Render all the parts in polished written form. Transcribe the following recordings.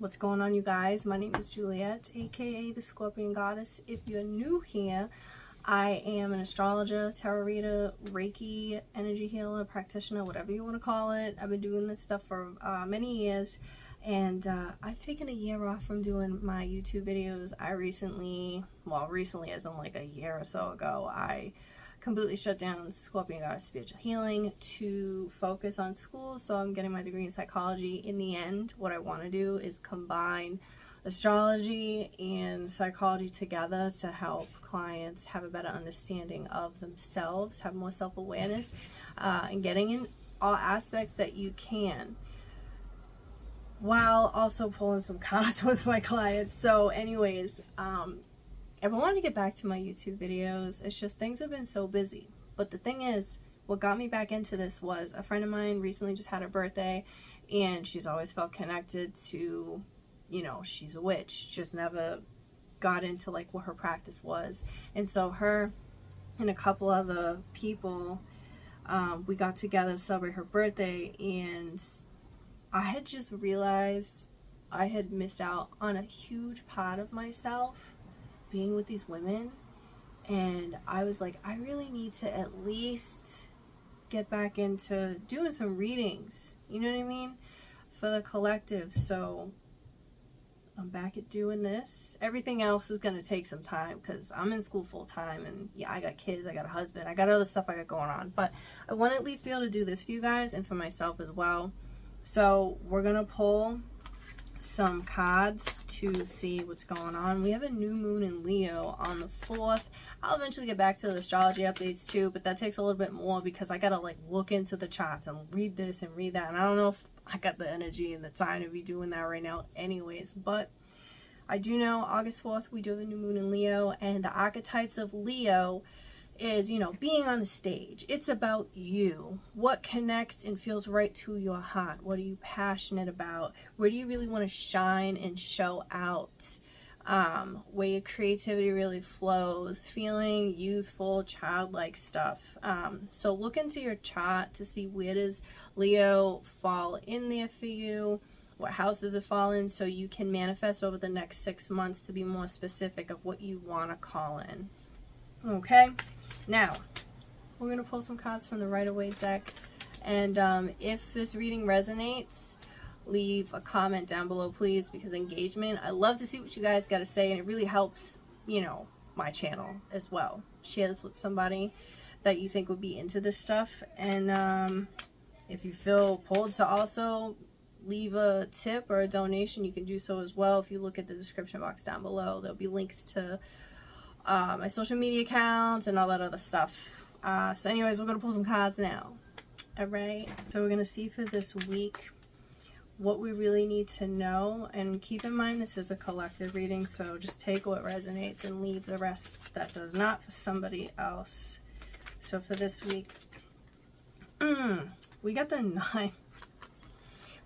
What's going on, you guys? My name is Juliet, aka the Scorpion Goddess. If you're new here, I am an astrologer, tarot reader, Reiki, energy healer, practitioner, whatever you want to call it. I've been doing this stuff for many years, and I've taken a year off from doing my YouTube videos. I recently as in like a year or so ago, I completely shut down Scorpion Goddess Spiritual Healing to focus on school. So I'm getting my degree in psychology. In the end, what I want to do is combine astrology and psychology together to help clients have a better understanding of themselves, have more self-awareness, and getting in all aspects that you can, while also pulling some cards with my clients. So anyways, I've been wanting to get back to my YouTube videos. It's just things have been so busy. But the thing is, what got me back into this was a friend of mine recently just had her birthday, and she's always felt connected to, you know, she's a witch. Just never got into like what her practice was. And so her and a couple other people, we got together to celebrate her birthday, and I had just realized I had missed out on a huge part of myself being with these women. And I was like, I really need to at least get back into doing some readings, you know what I mean, for the collective. So I'm back at doing this. Everything else is gonna take some time because I'm in school full time, and yeah, I got kids, I got a husband, I got other stuff I got going on, but I want to at least be able to do this for you guys and for myself as well. So we're gonna pull some cards to see what's going on. We have a new moon in Leo on the 4th. I'll eventually get back to the astrology updates too, but that takes a little bit more because I gotta like look into the charts and read this and read that, and I don't know if I got the energy and the time to be doing that right now anyways. But I do know August 4th we do have a new moon in Leo, and the archetypes of Leo is, you know, being on the stage. It's about you. What connects and feels right to your heart? What are you passionate about? Where do you really want to shine and show out? Where your creativity really flows, feeling youthful, childlike stuff. So look into your chart to see where does Leo fall in there for you. What house does it fall in, so you can manifest over the next 6 months to be more specific of what you want to call in. Okay, now we're going to pull some cards from the Rider-Waite deck, and if this reading resonates, leave a comment down below please, because engagement, I love to see what you guys got to say, and it really helps, you know, my channel as well. Share this with somebody that you think would be into this stuff, and if you feel pulled to also leave a tip or a donation, you can do so as well. If you look at the description box down below, there'll be links to my social media accounts and all that other stuff. So anyways, we're going to pull some cards now. Alright, so we're going to see for this week what we really need to know. And keep in mind, this is a collective reading, so just take what resonates and leave the rest that does not for somebody else. So for this week, we got the 9.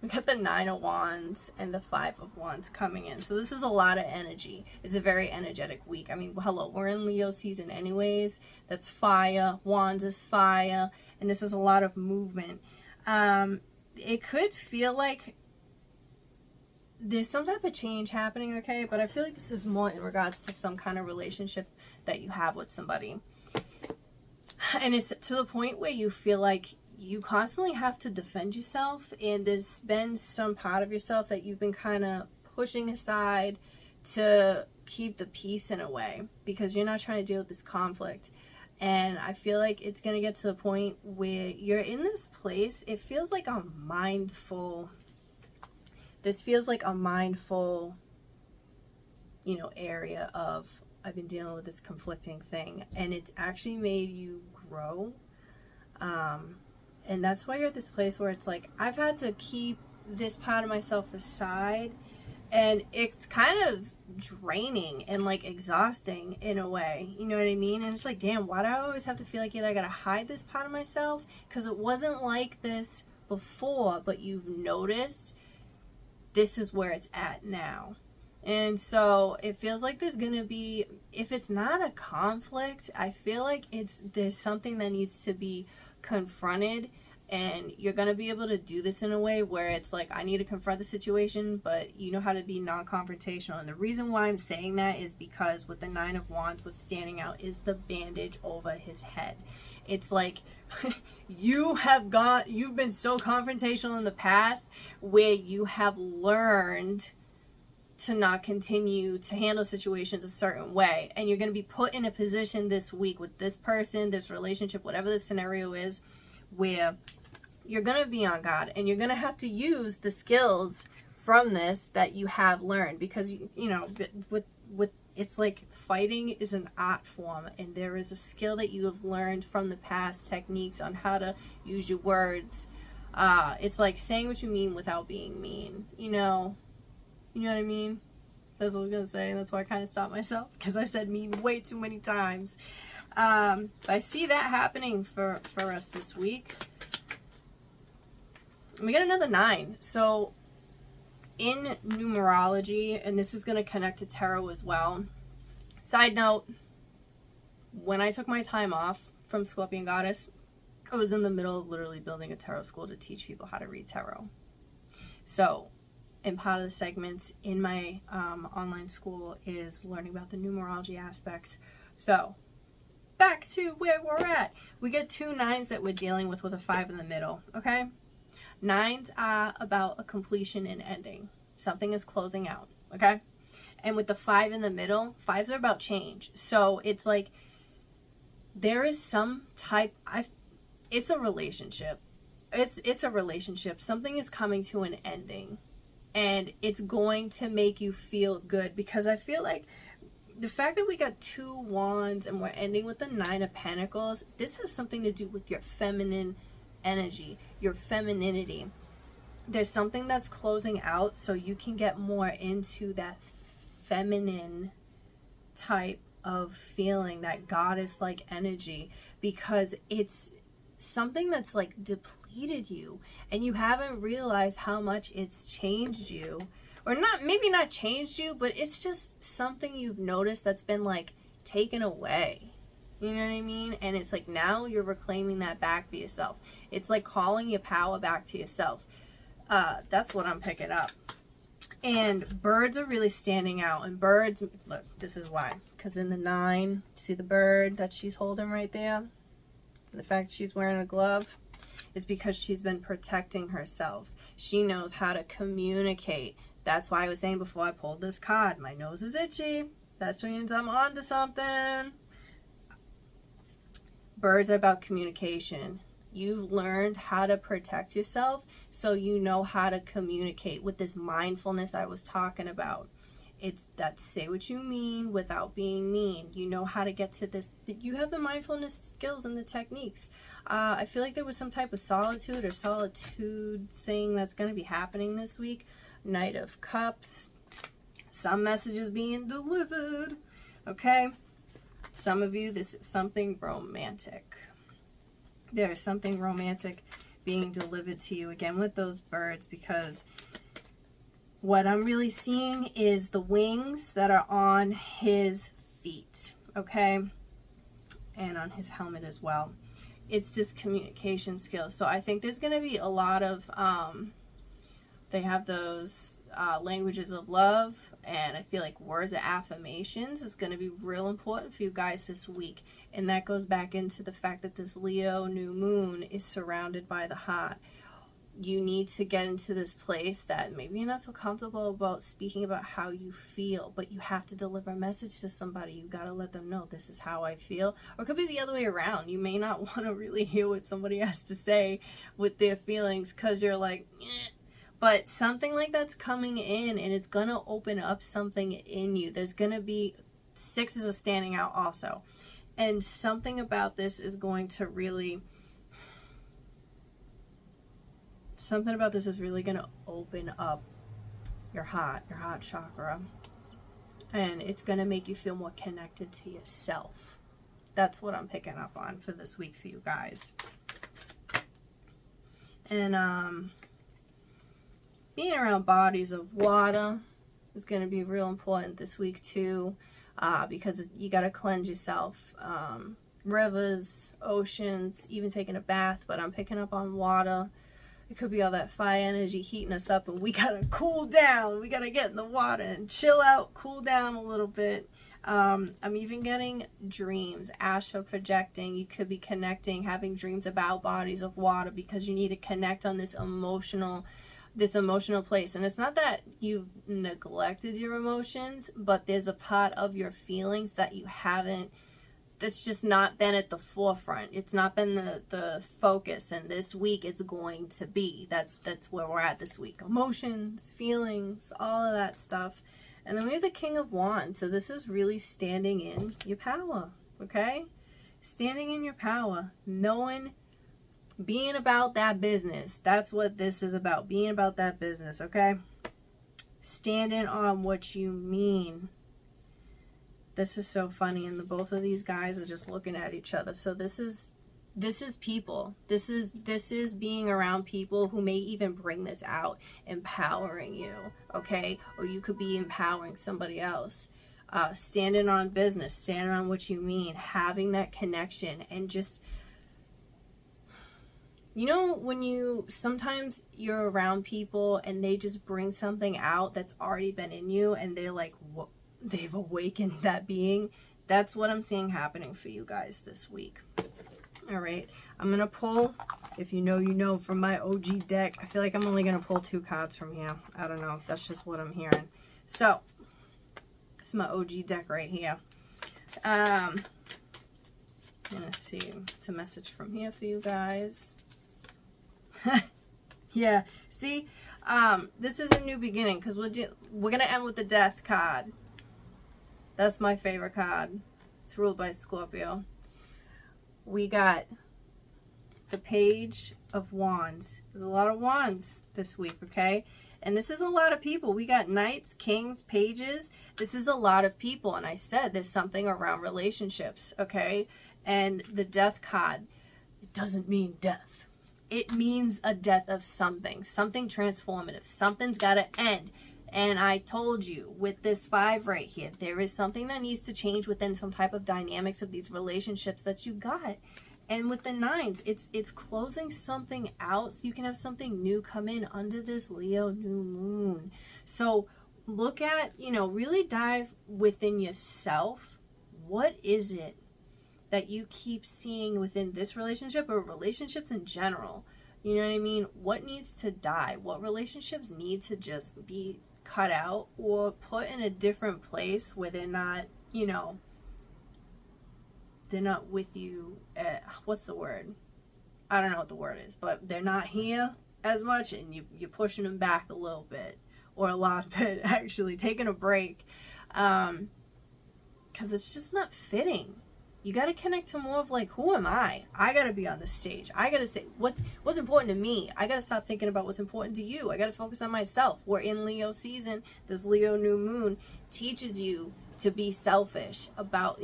We got the 9 of Wands and the 5 of Wands coming in. So this is a lot of energy. It's a very energetic week. I mean, hello, we're in Leo season anyways. That's fire. Wands is fire. And this is a lot of movement. It could feel like there's some type of change happening, okay? But I feel like this is more in regards to some kind of relationship that you have with somebody. And it's to the point where you feel like you constantly have to defend yourself, and there's been some part of yourself that you've been kind of pushing aside to keep the peace in a way, because you're not trying to deal with this conflict. And I feel like it's going to get to the point where you're in this place. It feels like a mindful, you know, area of, I've been dealing with this conflicting thing, and it's actually made you grow. And that's why you're at this place where it's like, I've had to keep this part of myself aside, and it's kind of draining and like exhausting in a way, you know what I mean? And it's like, damn, why do I always have to feel like either I gotta hide this part of myself? Because it wasn't like this before, but you've noticed this is where it's at now. And so it feels like there's gonna be, if it's not a conflict, I feel like there's something that needs to be confronted And you're going to be able to do this in a way where it's like, I need to confront the situation, but you know how to be non-confrontational. And the reason why I'm saying that is because with the Nine of Wands, what's standing out is the bandage over his head. It's like you've been so confrontational in the past where you have learned to not continue to handle situations a certain way. And you're going to be put in a position this week with this person, this relationship, whatever the scenario is, where you're going to be on guard and you're going to have to use the skills from this that you have learned, because you know, with it's like fighting is an art form, and there is a skill that you have learned from the past, techniques on how to use your words. It's like saying what you mean without being mean, you know what I mean? That's what I was going to say, and that's why I kind of stopped myself, because I said mean way too many times. I see that happening for us this week. We get another 9. So in numerology, and this is going to connect to tarot as well. Side note, when I took my time off from Scorpion Goddess, I was in the middle of literally building a tarot school to teach people how to read tarot. So, and part of the segments in my online school is learning about the numerology aspects. So, back to where we're at. We get 2 9s that we're dealing with a 5 in the middle, okay? 9s are about a completion and ending. Something is closing out, okay? And with the 5 in the middle, 5s are about change. So it's like there is some type, it's a relationship. It's a relationship. Something is coming to an ending, and it's going to make you feel good, because I feel like the fact that we got 2 wands and we're ending with the 9 of pentacles, this has something to do with your feminine energy, your femininity. There's something that's closing out, so you can get more into that feminine type of feeling, that goddess-like energy, because it's something that's like depleted you and you haven't realized how much it's changed you, or not, maybe not changed you, but it's just something you've noticed that's been like taken away. You know what I mean? And it's like now you're reclaiming that back for yourself. It's like calling your power back to yourself. That's what I'm picking up. And birds are really standing out. And birds, look, this is why. Because in the 9, see the bird that she's holding right there? The fact that she's wearing a glove is because she's been protecting herself. She knows how to communicate. That's why I was saying before I pulled this card, my nose is itchy. That means I'm on to something. Birds are about communication. You've learned how to protect yourself, so you know how to communicate with this mindfulness I was talking about. It's that say what you mean without being mean. You know how to get to this. You have the mindfulness skills and the techniques. I feel like there was some type of solitude thing that's going to be happening this week. Knight of Cups. Some messages being delivered. Okay? Some of you, this is something romantic. There is something romantic being delivered to you, again with those birds, because what I'm really seeing is the wings that are on his feet, okay? And on his helmet as well. It's this communication skill. So I think there's going to be a lot of, they have those languages of love, and I feel like words of affirmations is going to be real important for you guys this week. And that goes back into the fact that this Leo new moon is surrounded by the heart. You need to get into this place that maybe you're not so comfortable about speaking about how you feel, but you have to deliver a message to somebody. You got to let them know this is how I feel. Or it could be the other way around. You may not want to really hear what somebody has to say with their feelings, because you're like, eh. But something like that's coming in, and it's going to open up something in you. There's going to be 6s are standing out also. And something about this is going to really, something about this is really going to open up your heart chakra. And it's going to make you feel more connected to yourself. That's what I'm picking up on for this week for you guys. And being around bodies of water is going to be real important this week too, because you got to cleanse yourself rivers, oceans, even taking a bath, but I'm picking up on water. It could be all that fire energy heating us up, and we gotta cool down. We gotta get in the water and chill out, cool down a little bit. I'm even getting dreams, astral projecting. You could be connecting, having dreams about bodies of water because you need to connect on this emotional place. And it's not that you've neglected your emotions, but there's a part of your feelings that you haven't, that's just not been at the forefront. It's not been the focus, and this week it's going to be. That's where we're at this week. Emotions, feelings, all of that stuff. And then we have the King of Wands. So this is really standing in your power, okay? Standing in your power, knowing, being about that business. That's what this is about, being about that business, okay? Standing on what you mean. This is so funny, and both of these guys are just looking at each other. So this is people. This is being around people who may even bring this out, empowering you, okay? Or you could be empowering somebody else. Standing on business, standing on what you mean, having that connection, and just, you know, when sometimes you're around people and they just bring something out that's already been in you, and they're like, what? They've awakened that being. That's what I'm seeing happening for you guys this week. All right, I'm gonna pull, if you know, from my OG deck. I feel like I'm only gonna pull 2 cards from here. I don't know, that's just what I'm hearing. So it's my OG deck right here. I'm gonna see, it's a message from here for you guys. Yeah, see, this is a new beginning, because we're gonna end with the Death card. That's my favorite card. It's ruled by Scorpio. We got the Page of Wands. There's a lot of wands this week, okay? And this is a lot of people. We got knights, kings, pages. This is a lot of people. And I said there's something around relationships, okay? And the Death card, it doesn't mean death. It means a death of something transformative. Something's got to end. And I told you, with this 5 right here, there is something that needs to change within some type of dynamics of these relationships that you got. And with the 9s, it's closing something out so you can have something new come in under this Leo new moon. So look at, really dive within yourself. What is it that you keep seeing within this relationship, or relationships in general? You know what I mean? What needs to die? What relationships need to just be cut out or put in a different place where they're not, they're not with you at, what's the word? I don't know what the word is, but they're not here as much, and you're pushing them back a little bit, or a lot bit, actually, taking a break, because it's just not fitting. You got to connect to more of like, who am I? I got to be on the stage. I got to say what's important to me. I got to stop thinking about what's important to you. I got to focus on myself. We're in Leo season. This Leo new moon teaches you to be selfish about,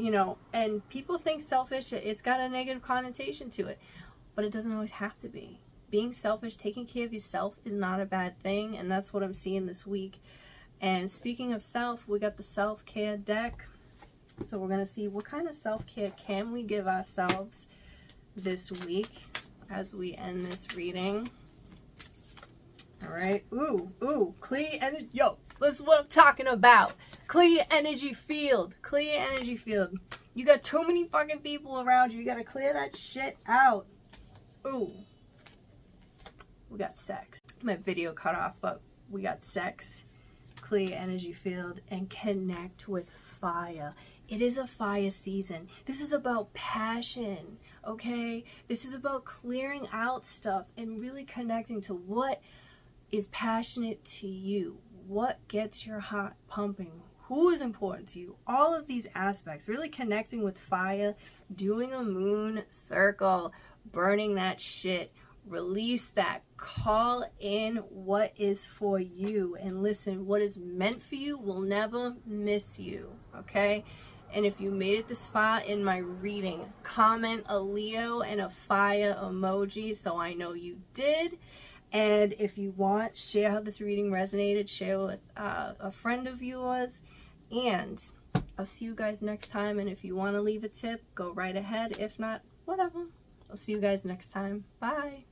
and people think selfish, it's got a negative connotation to it, but it doesn't always have to be. Being selfish, taking care of yourself is not a bad thing, and that's what I'm seeing this week. And speaking of self, we got the self-care deck. So we're going to see what kind of self-care can we give ourselves this week as we end this reading. All right. Ooh, clear energy. Yo, this is what I'm talking about. Clear your energy field. Clear your energy field. You got too many fucking people around you. You got to clear that shit out. Ooh. We got sex. My video cut off, but we got sex. Clear your energy field and connect with fire. It is a fire season. This is about passion, okay? This is about clearing out stuff and really connecting to what is passionate to you. What gets your heart pumping? Who is important to you? All of these aspects. Really connecting with fire, doing a moon circle, burning that shit. Release that. Call in what is for you. And listen, what is meant for you will never miss you, okay? And if you made it this far in my reading, comment a Leo and a fire emoji so I know you did. And if you want, share how this reading resonated. Share with a friend of yours. And I'll see you guys next time, and if you want to leave a tip, go right ahead. If not, whatever. I'll see you guys next time. Bye.